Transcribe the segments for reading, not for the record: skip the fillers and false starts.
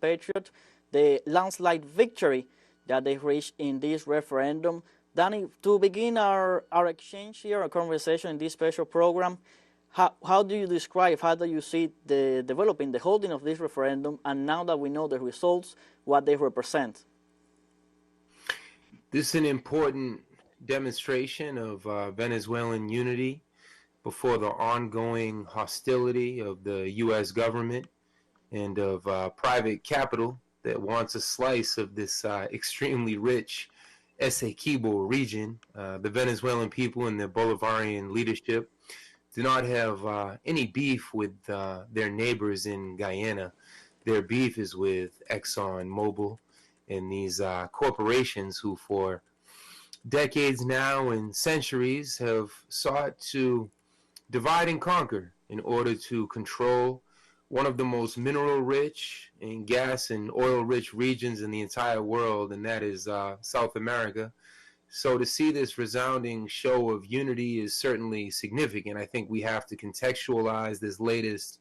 compatriot, the landslide victory that they reached in this referendum. Danny, to begin our exchange here, our conversation in this special program, how do you describe, how do you see the developing, the holding of this referendum, and now that we know the results, what they represent? This is an important demonstration of Venezuelan unity before the ongoing hostility of the U.S. government and of private capital that wants a slice of this extremely rich Essequibo region. The Venezuelan people and their Bolivarian leadership do not have any beef with their neighbors in Guyana. Their beef is with ExxonMobile and these corporations who for decades now and centuries have sought to divide and conquer in order to control one of the most mineral-rich and gas and oil-rich regions in the entire world, and that is South America. So to see this resounding show of unity is certainly significant. I think we have to contextualize this latest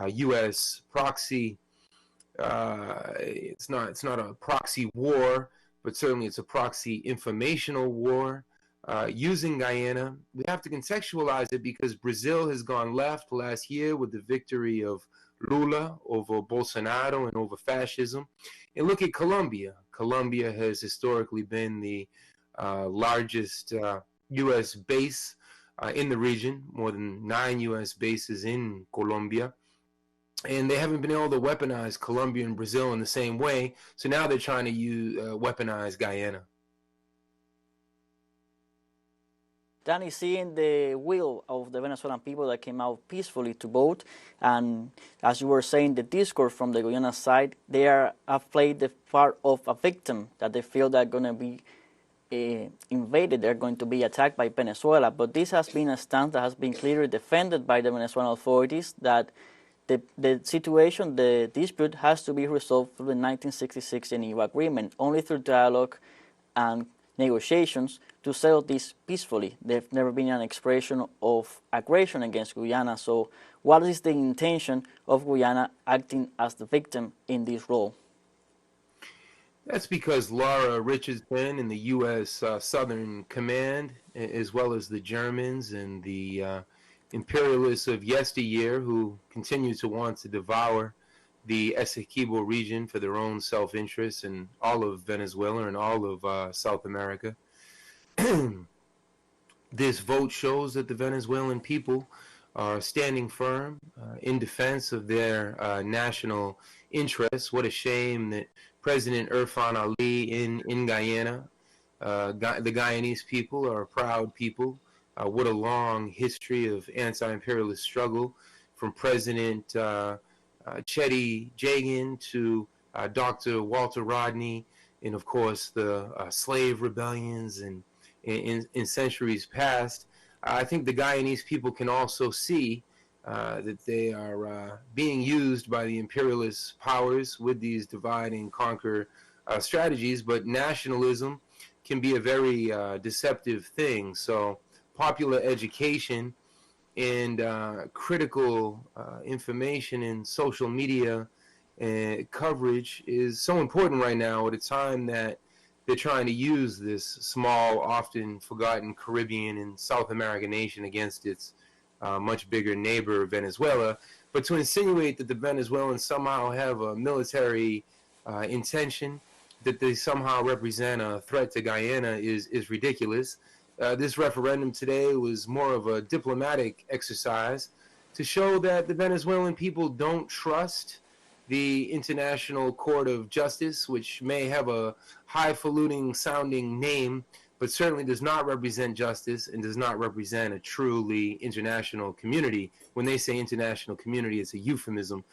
U.S. proxy. It's not a proxy war, but certainly it's a proxy informational war using Guyana. We have to contextualize it because Brazil has gone left last year with the victory of Lula over Bolsonaro and over fascism. And look at Colombia. Colombia has historically been the largest U.S. base in the region, more than 9 U.S. bases in Colombia. And they haven't been able to weaponize Colombia and Brazil in the same way. So now they're trying to weaponize Guyana. Danny, seeing the will of the Venezuelan people that came out peacefully to vote, and as you were saying, the discourse from the Guyana side, they have played the part of a victim that they feel they're going to be invaded, they're going to be attacked by Venezuela. But this has been a stance that has been clearly defended by the Venezuelan authorities, that the situation, the dispute has to be resolved through the 1966 Geneva Agreement, only through dialogue and negotiations to settle this peacefully. There's never been an expression of aggression against Guyana. So what is the intention of Guyana acting as the victim in this role? That's because Laura Richardson and the U.S. Southern Command, as well as the Germans and the imperialists of yesteryear who continue to want to devour the Essequibo region for their own self-interest and all of Venezuela and all of South America. This vote shows that the Venezuelan people are standing firm in defense of their national interests. What a shame that President Irfan Ali in Guyana, the Guyanese people are a proud people. What a long history of anti-imperialist struggle from President Chetty Jagan to Dr. Walter Rodney, and of course the slave rebellions and in centuries past. I think the Guyanese people can also see that they are being used by the imperialist powers with these divide and conquer strategies, but nationalism can be a very deceptive thing. So popular education and critical information and social media coverage is so important right now at a time that they're trying to use this small, often forgotten Caribbean and South American nation against its much bigger neighbor, Venezuela. But to insinuate that the Venezuelans somehow have a military intention, that they somehow represent a threat to Guyana is ridiculous. This referendum today was more of a diplomatic exercise to show that the Venezuelan people don't trust the International Court of Justice, which may have a highfalutin sounding name, but certainly does not represent justice and does not represent a truly international community. When they say international community, it's a euphemism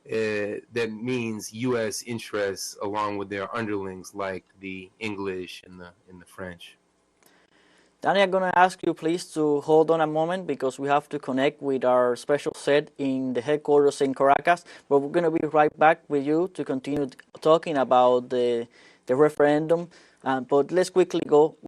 that means U.S. interests along with their underlings like the English and the French. Danny, I'm going to ask you please to hold on a moment because we have to connect with our special set in the headquarters in Caracas. But we're going to be right back with you to continue talking about the referendum. But let's quickly go